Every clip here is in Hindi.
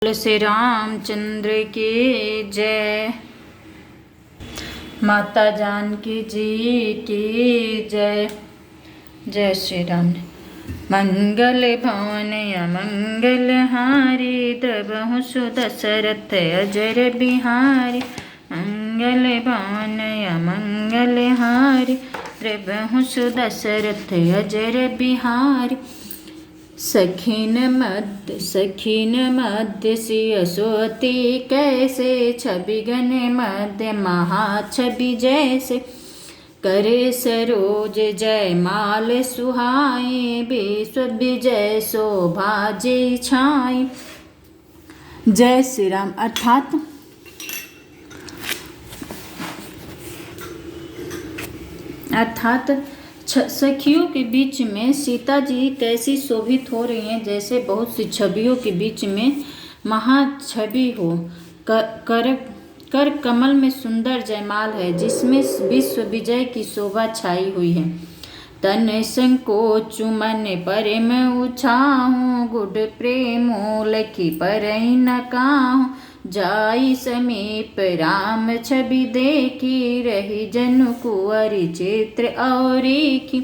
बोल श्री रामचंद्र की जय। माता जानकी जी की जय। जय श्री राम। मंगल भवन अमंगल हारी, द्रवहु सुदशरथ अजर बिहारी। मंगल भवन अमंगल हारी, द्रवहु सुदशरथ अजर बिहारी। सखीन मध्य सियसोती कैसे, छवि गण मध्य महाछवि जैसे। करे सरोज जय माल सुहाए, विश्व विजय शोभा जी छाई। जय श्री राम। अर्थात सखियों के बीच में सीता जी कैसी शोभित हो रही हैं, जैसे बहुत सी छवियों के बीच में महाछवि हो। कर कमल में सुंदर जयमाल है, जिसमें विश्व विजय की शोभा छाई हुई है। तन संकोच मन परम उछाहूं, गुड प्रेमो लखी परई न काहूं। जाई समीप राम छवि देखी, रही जनु कुंवरी चित्र और की।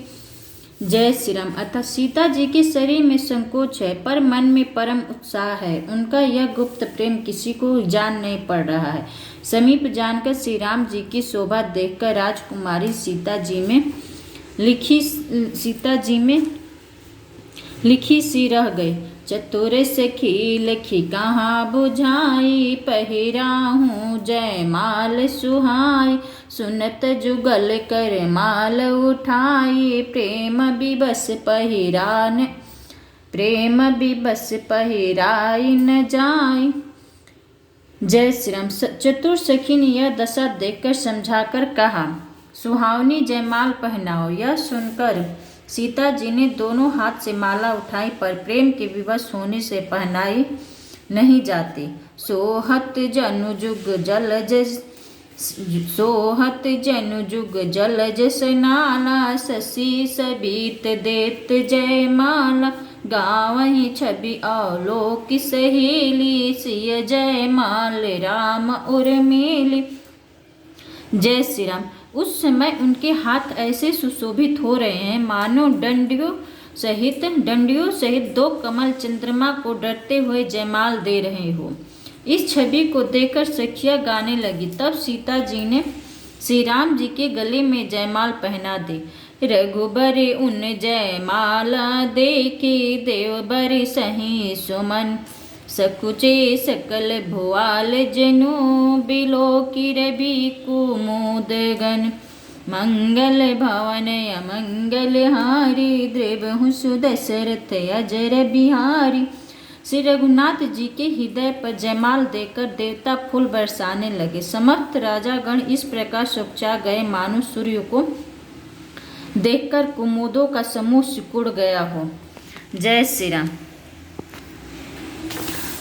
जय श्री राम। अतः सीता जी के शरीर में संकोच है, पर मन में परम उत्साह है। उनका यह गुप्त प्रेम किसी को जान नहीं पड़ रहा है। समीप जानकर श्री राम जी की शोभा देखकर राजकुमारी सीता जी में लिखी सी रह गई। चतुर सखी लखी कहाँ बुझाई, पहिराहूँ जय माल सुहाई। सुनत जुगल कर माल उठाई, प्रेम विबस पहिराई न जाई। जय श्री राम। चतुर सखी ने यह दशा देखकर समझाकर कहा, सुहावनी जयमाल पहनाओ। यह सुनकर सीता जी ने दोनों हाथ से माला उठाई, पर प्रेम के विवश होने से पहनाई नहीं जाती। सोहत जनु जुग जलज सनाला, शशि सबीत देत जयमाला। गावहि छवि अवलोक सहेली, सिय जयमाल राम उर्मिली। जय श्री राम। उस समय उनके हाथ ऐसे सुशोभित हो रहे हैं, मानो डंडियों सहित दो कमल चंद्रमा को डरते हुए जयमाल दे रहे हो। इस छवि को देखकर सखियां गाने लगी। तब सीता जी ने श्री राम जी के गले में जयमाल पहना दी। रघुबर उन जयमाला देखी, देवबर सही सुमन। सकुचे सकल भुआल जनु, बिलो की रवि कुमुद गन। मंगल भवन अमंगल हारी, द्रवहु सुदशरथ अजर बिहारी। श्री रघुनाथ जी के हृदय पर जयमाल देकर देवता फूल बरसाने लगे। समस्त राजागण इस प्रकार सुखचा गए, मानो सूर्य को देखकर कुमुदों का समूह सिकुड़ गया हो। जय श्री राम।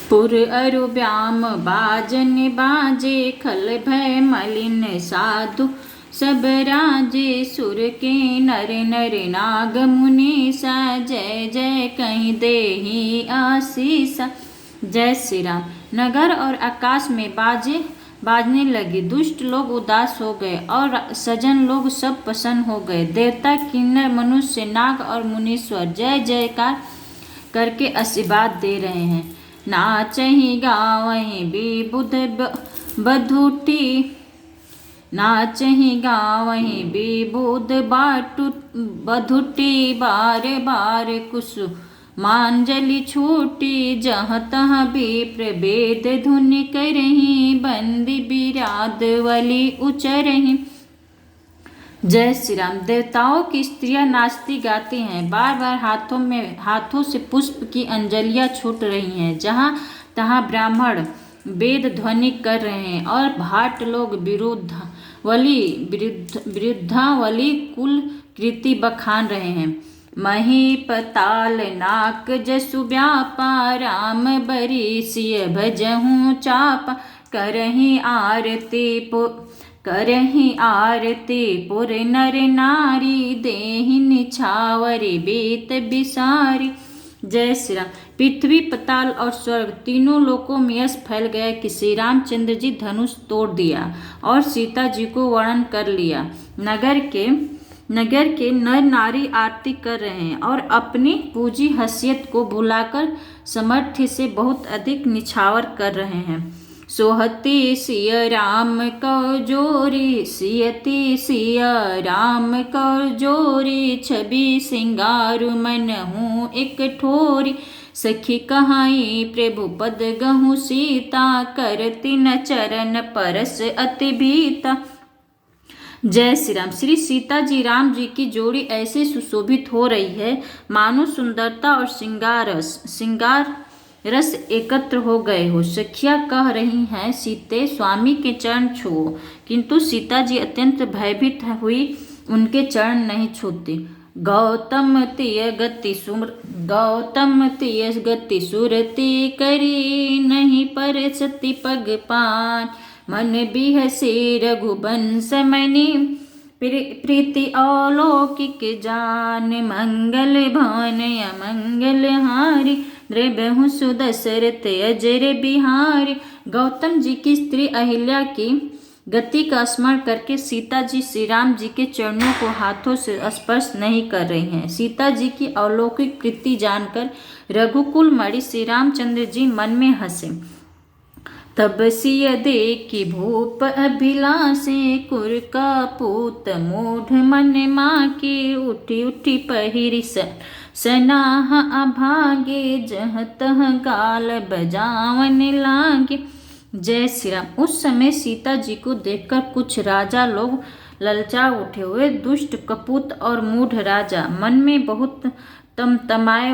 पुर अरु व्याम बाजन बाजे, खल भय मलिन साधु सब राजे। सुर के नर नर नाग मुनीसा, जय जय कहीं देहि आशीषा। जय श्री राम। नगर और आकाश में बाजने लगे। दुष्ट लोग उदास हो गए और सज्जन लोग सब प्रसन्न हो गए। देवता, किन्नर, मनुष्य, नाग और मुनीश्वर जय जयकार करके आशीर्वाद दे रहे हैं। नाचहि गावहि विबुध बधुटी, नाचहि गावहि विबुध बधुटी। बार बार कुसुमांजलि छूटी, जहाँ तहाँ विप्र वेद धुनि करहि। बंदी बिरादवली उचरहि। जय श्री राम। देवताओं की स्त्रियां नाचती गाती हैं। बार बार हाथों से पुष्प की अंजलियां छूट रही हैं। जहाँ तहाँ ब्राह्मण वेद ध्वनि कर रहे हैं और भाट लोग विरुद्धावली कुल कृति बखान रहे हैं। महीपताल नाक जसु व्यापा, राम बरी सिय भजहूँ चापा। करहि आरती पुर नर नारी, देहि निछावरी बीत बिसारी। जय श्री राम। पृथ्वी, पाताल और स्वर्ग तीनों लोकों में यश फैल गया कि श्री रामचंद्र जी धनुष तोड़ दिया और सीता जी को वर्णन कर लिया। नगर के नर नारी आरती कर रहे हैं और अपनी पूजी हैसियत को भुलाकर सामर्थ्य से बहुत अधिक निछावर कर रहे हैं। सोहती सिया राम कर जोरी, सियती सिया राम कर जोरी, छवि सिंगारु मन हूँ एक ठोरी, सखी कहाई प्रभु पद गहु सीता, करती न चरण परस अति भीता। जय श्री राम। श्री सीता जी राम जी की जोड़ी ऐसे सुशोभित हो रही है मानो सुंदरता और श्रृंगार रस एकत्र हो गए हो। सखियां कह रही हैं, सीते स्वामी के चरण छुओ, किंतु सीता जी अत्यंत भयभीत हुई उनके चरण नहीं छूती। गौतम तिय गति सुरति करी, नहीं पर सती पग पान, मन बिहसे रघुबंश मणि, प्रीति अलौकिक जान, मंगल भान अमंगल हारी, द्रबहु सुदशरथ अजर बिहारी। गौतम जी की स्त्री अहिल्या की गति का स्मरण करके सीता जी श्री राम जी के चरणों को हाथों से स्पर्श नहीं कर रही हैं। सीता जी की अलौकिक कृति जानकर रघुकुल मणि श्री रामचंद्र जी मन में हंसे। तब सिय देखी भूप अभिलाषे, कुर का पूत मूढ़ मन माँ की, उठी उठी पहिरी सनाह अभागे, जह तह गाल बजावन लागे। जय श्री राम। उस समय सीता जी को देखकर कुछ राजा लोग ललचा उठे हुए। दुष्ट कपूत और मूढ़ राजा मन में बहुत तमतमाए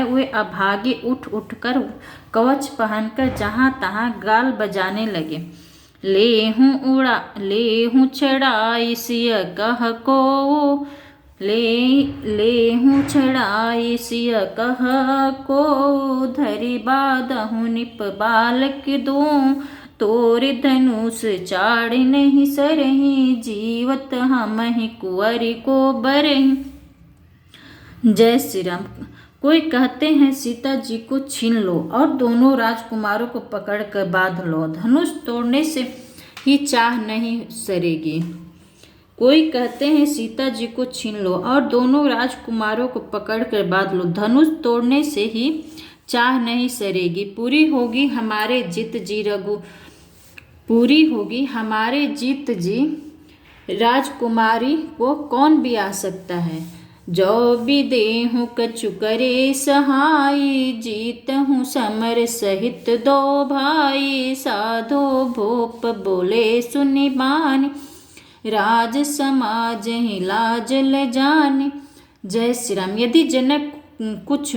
हुए अभागे उठ कर कवच पहनकर जहाँ तहाँ गाल बजाने लगे। लेहूँ छड़ाई सिय कह को, लेहूँ छड़ाई सिय कह को, धरि बादहु निप बालक दो, तोर धनुष चाड़ नहीं सरही, जीवत हमहि कुंवरी को बरही। जय श्री राम। कोई कहते हैं सीता जी को छीन लो और दोनों राजकुमारों को पकड़कर बांध लो, धनुष तोड़ने से ही चाह नहीं सरेगी। कोई कहते हैं सीता जी को छीन लो और दोनों राजकुमारों को पकड़कर बांध लो, धनुष तोड़ने से ही चाह नहीं सरेगी। पूरी होगी हमारे जीत जी, राजकुमारी को कौन भी आ सकता है। जो भी देहूँ कछु करे सहाई, जीत हूँ समर सहित दो भाई, साधो भूप बोले सुनि बानी, राज समाज ही लाज ल जाने। जय श्री राम। यदि जनक कुछ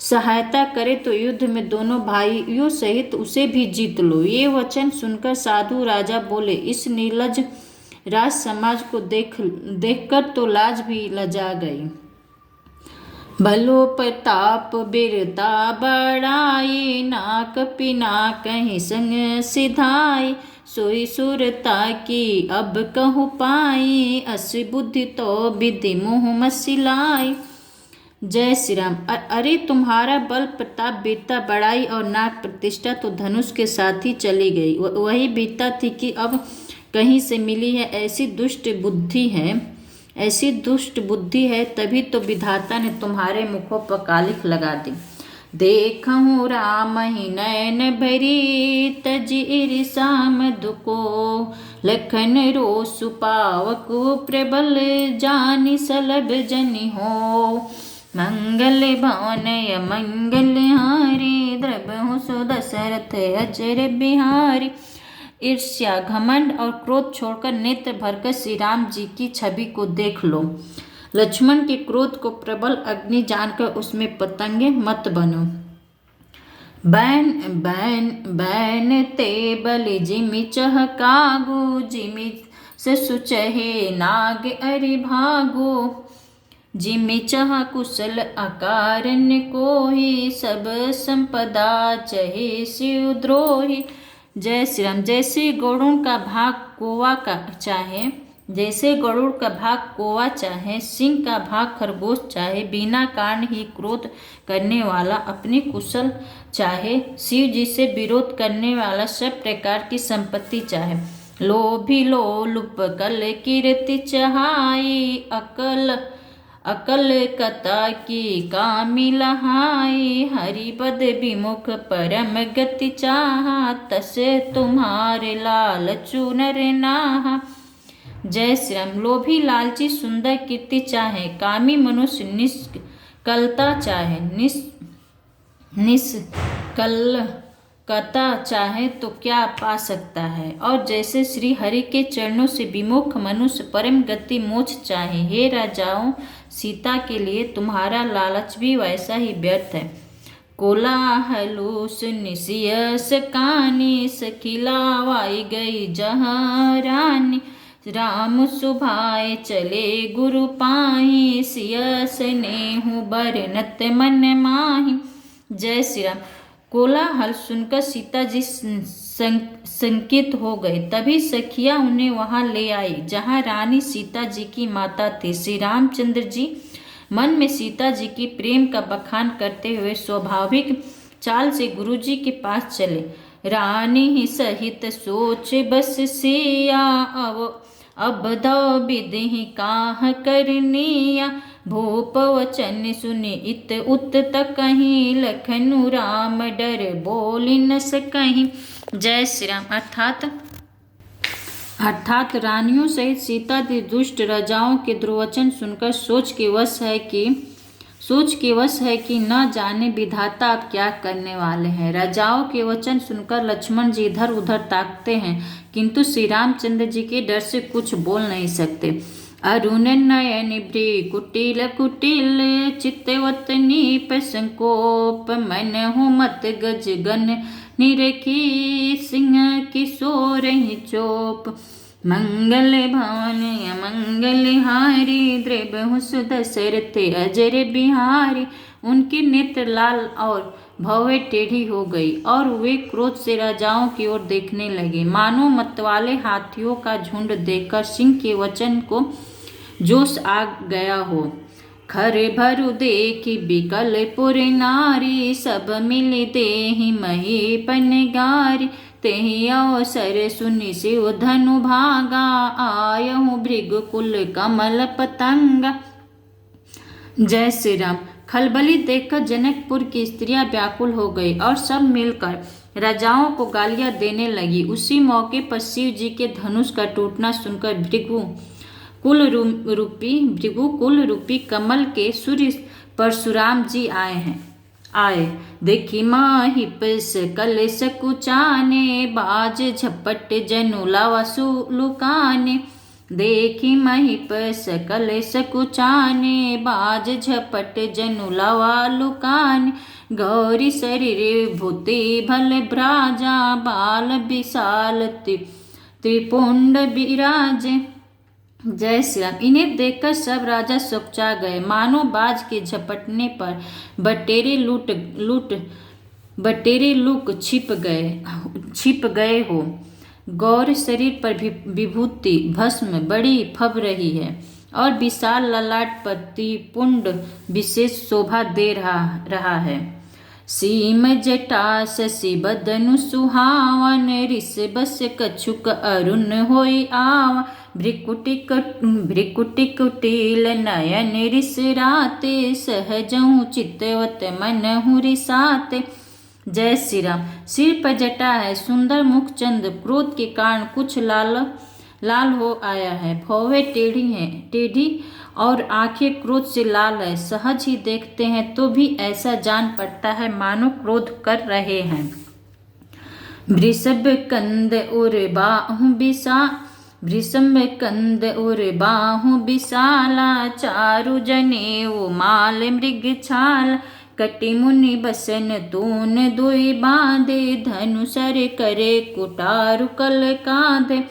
सहायता करे तो युद्ध में दोनों भाइयों सहित उसे भी जीत लो। ये वचन सुनकर साधु राजा बोले, इस निर्लज राज समाज को देखकर तो लाज भी लजा गई। भलो प्रताप बिरता बढ़ाई, नाक पिना कहीं संग सिधाई, सोई सुरता की अब कहूँ पाई, अस बुद्धि तो विधि मोह मसिलाई। जय श्री राम। अरे तुम्हारा बल प्रताप वीरता बढ़ाई और नाक प्रतिष्ठा तो धनुष के साथ ही चली गई। वही वीरता थी कि अब कहीं से मिली है। ऐसी दुष्ट बुद्धि है, तभी तो विधाता ने तुम्हारे मुखों पर कालिख लगा दी। देखहूँ राम ही नयन भरी, तज ईर्षा मधु को, लखन रोसु पावक प्रबल, जानि सलभ जनि हो, मंगल भवन मंगल हारी, द्रबहु सुदशरथ अजर बिहारी। ईर्ष्या, घमंड और क्रोध छोड़कर नेत्र भरकर श्री राम जी की छवि को देख लो। लक्ष्मण के क्रोध को प्रबल अग्नि जानकर उसमें पतंगे मत बनो। बैन ते बलि जिमि चह कागू, जिमि से सुचहे नाग अरि भागो, जिमि चह कुशल अकारण्य कोहि, सब संपदा चहे शिव द्रोही। जय श्री राम। जैसे गौड़ों का भाग कोवा का चाहे, जैसे गरुड़ का भाग कौवा चाहे, सिंह का भाग खरगोश चाहे, बिना कारण ही क्रोध करने वाला अपनी कुशल चाहे, शिव जी से विरोध करने वाला सब प्रकार की संपत्ति चाहे, लोभी लोलुप कल कीर्ति चहाई, अकल अकल कता की कामी लहाई, हरिपद विमुख परम गति चाहा, तसे तुम्हारे लाल चुनर नाहा। जय श्री राम। लोभी लालची सुंदर कीर्ति चाहे, कामी मनुष्य निष्कलता चाहे, निष्कलकता चाहे तो क्या पा सकता है। और जैसे श्री हरि के चरणों से विमुख मनुष्य परम गति मोक्ष चाहे, हे राजाओं, सीता के लिए तुम्हारा लालच भी वैसा ही व्यर्थ है। कोलाहलूस निशियस कानी, सखिलावाई गई जहाँ रानी, राम सुभाए चले गुरु पाही, सियस नेहु बरनत मन माही। जय श्री राम। कोलाहल सुनकर सीता जी संकित हो गए। तभी सखिया उन्हें वहां ले आई जहां रानी सीता जी की माता थी। श्री रामचंद्र जी मन में सीता जी की प्रेम का बखान करते हुए स्वाभाविक चाल से गुरु जी के पास चले। रानी ही सहित सोच बस सिया, अब दो विधि काह करनिया, भूप वचन सुनि इत उत कहीं, लखनु राम डर बोली न सकहीं। जय श्री राम। अर्थात रानियों सहित सीता दी दुष्ट राजाओं के दुर्वचन सुनकर सोच के वश है कि न जाने विधाता अब क्या करने वाले हैं। राजाओं के वचन सुनकर लक्ष्मण जी इधर उधर ताकते हैं, किंतु श्री रामचंद्र जी के डर से कुछ बोल नहीं सकते। अरुण नयन भ्री कुटिल कुटिल, चित्तवत नीप संकोप, मन हो मत गज गन निरखी, सिंह किशोर ही चोप, मंगल भवन मंगल हारी, द्रबहु सुदशरथ अजर बिहारी। उनके नेत्र लाल और भौवें टेढ़ी हो गई और वे क्रोध से राजाओं की ओर देखने लगे, मानो मतवाले हाथियों का झुंड देखकर सिंह के वचन को जोश आ गया हो। खरे भरु देखी बिकल पुर नारी, सब मिल देहि महीपन गारी, तेहि अवसर सुनि शिव धनु भागा, आयहु भृगुकुल कमल पतंगा। जय श्री राम। खलबली देखकर जनकपुर की स्त्रियां व्याकुल हो गई और सब मिलकर राजाओं को गालियां देने लगी। उसी मौके पर शिव जी के धनुष का टूटना सुनकर भृगुकुल रूपी कमल के सूर्य परशुराम जी आए। देखी माहिप सकल सकुचाने, बाज झपट जनुला वसु लुकाने, देखी महिप सकल सकुचाने, बाज झपट जनुला लुकाने, गौरी शरीर भूति भल भ्राजा, बाल विशाल त्रिपुंड विराजे। जय श्री राम। इन्हें देखकर सब राजा चौंका गए, मानो बाज के झपटने पर बटेरे लुक छिप गए हो। गौर शरीर पर विभूति भस्म बड़ी फब रही है और विशाल ललाट पर त्रिपुंड विशेष शोभा दे रहा है। सीम जटा शशि बदनु सुहावन, रिस बस कछुक अरुण होई आवा, भ्रिकुटि कुटिल नयन रिस राते, सहजहु चित्तवत मनहु रिसाते। जय श्री राम। सिर पर जटा है, सुंदर मुख चंद, क्रोध के कारण कुछ लाल हो आया है, भौवें टेढ़ी और आंखें क्रोध से लाल है। सहज ही देखते हैं तो भी ऐसा जान पड़ता है मानो क्रोध कर रहे हैं। वृषभ कंद उर बाहु विशाला, चारु जनेऊ माल मृग छाल, कटि मुनि बसन तून दुई बांधे, धनुषर करे कुटारु कल कांधे।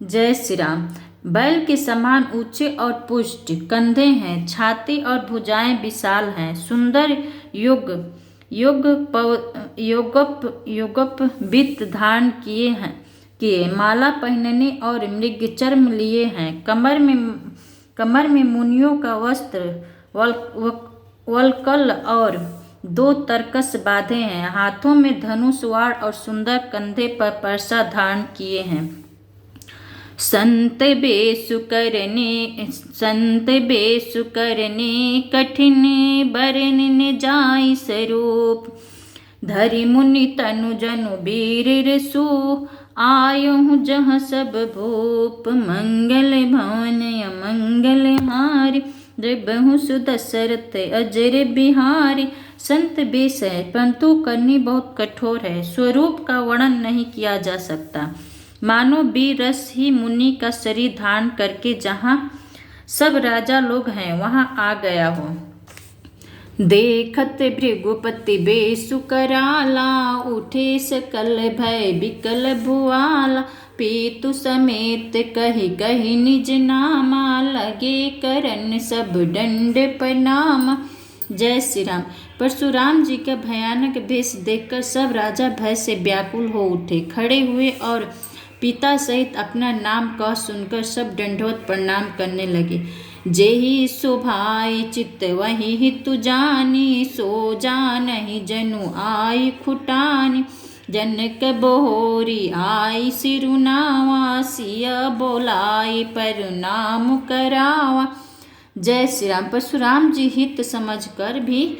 जय श्री राम। बैल के समान ऊंचे और पुष्ट कंधे हैं, छाती और भुजाएं विशाल हैं, सुंदर योगप वित्त धारण किए हैं, किए, माला पहनने और मृग चर्म लिए हैं, कमर में मुनियों का वस्त्र वल्कल और 2 तरकस बांधे हैं, हाथों में धनुष वाण और सुंदर कंधे पर परसा धारण किए हैं। संत बेसु करने कठिन बरन जाई स्वरूप, धरि मुनि तनु जनु वीर रसु आयु जहाँ सब भूप, मंगल भवन अमंगल हारि बहु सुदशरथ अजर बिहारी। संत बेस है परंतु करनी बहुत कठोर है, स्वरूप का वर्णन नहीं किया जा सकता, मानो वीर रस ही मुनि का शरीर धारण करके जहाँ सब राजा लोग हैं वहाँ आ गया हो। देखत भृगुपति बेसु कराला, उठे सकल भय विकल भुआला, पीतु समेत कही कही निज नामा, लगे करन सब दंड प्रणाम। जय श्री राम। परशुराम जी का भयानक भेष देखकर सब राजा भय से व्याकुल हो उठे, खड़े हुए और पिता सहित अपना नाम कह सुनकर सब दंडवत प्रणाम करने लगे। जेहि शोभाई चित्त वही हितु जानी, सो जानहि जनु आई खुटानी, जनक बोहरी आई सिरुनावा, सिया बोलाई पर नाम करावा। जय श्री राम। परशुराम जी हित समझकर भी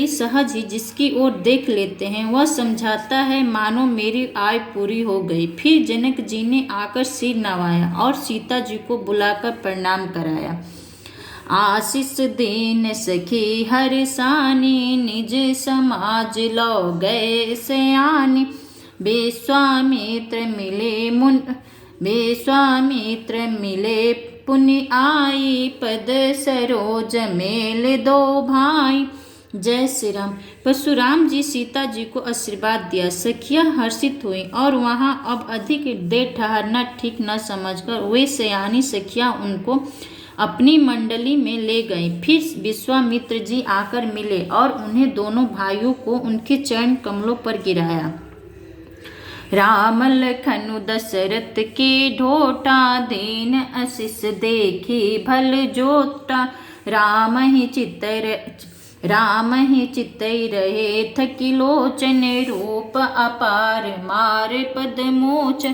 सहज ही जिसकी ओर देख लेते हैं वह समझाता है मानो मेरी आय पूरी हो गई। फिर जनक जी ने आकर सिर नवाया और सीता जी को बुलाकर प्रणाम कराया। आशीष दीन सखी हरसानी, निज समाज लो गए सयानी, बेस्वामित्र मिले पुनि आई, पद सरोज मेल 2 भाई। जय श्री राम। परशुराम जी सीता जी को आशीर्वाद दिया, सखियां हर्षित हुई और वहां अब अधिक देर ठहरना ठीक न समझकर वे सयानी सखियां उनको अपनी मंडली में ले गई। फिर विश्वामित्र जी आकर मिले और उन्हें दोनों भाइयों को उनके चरण कमलों पर गिराया। राम लखनु दशरथ के ढोटा, दीन आशीष देखी भल जोटा, राम ही चित्तई रहे थकी लोचन, रूप अपार मार पद मोच।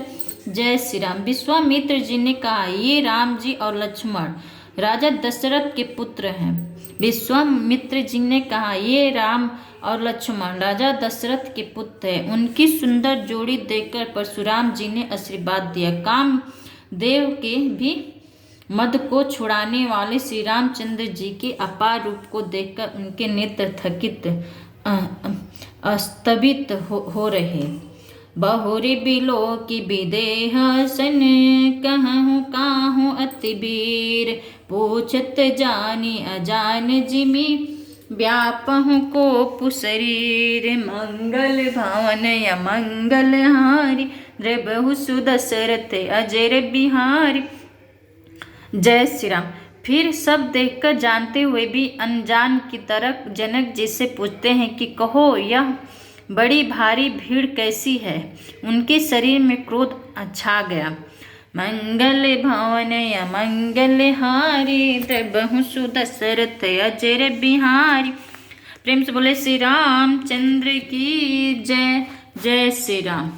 जय श्री राम। विश्वामित्र जी ने कहा, ये राम जी और लक्ष्मण राजा दशरथ के पुत्र हैं। विश्वामित्र जी ने कहा, ये राम और लक्ष्मण राजा दशरथ के पुत्र हैं। उनकी सुंदर जोड़ी देखकर परशुराम जी ने आशीर्वाद दिया। काम देव के भी मद को छुड़ाने वाले श्री रामचंद्र जी के अपार रूप को देखकर उनके नेत्र थकित स्तभित हो रहे। बहुरी बिलो की विदेह सन, कहूँ काहूँ अति वीर, पूछत जानी अजान जिमी, व्यापहु को शरीर, मंगल भवन या मंगल हारी, द्रबहु सुदशरथ अजर बिहारी। जय श्री राम। फिर सब देखकर जानते हुए भी अनजान की तरह जनक जी से पूछते हैं कि कहो यह बड़ी भारी भीड़ कैसी है। उनके शरीर में क्रोध छा गया। मंगल भवन या मंगल हारी, द्रबहु सुदशरथ अजर बिहारी। प्रेम से बोले श्री रामचंद्र की जय। जय श्री राम।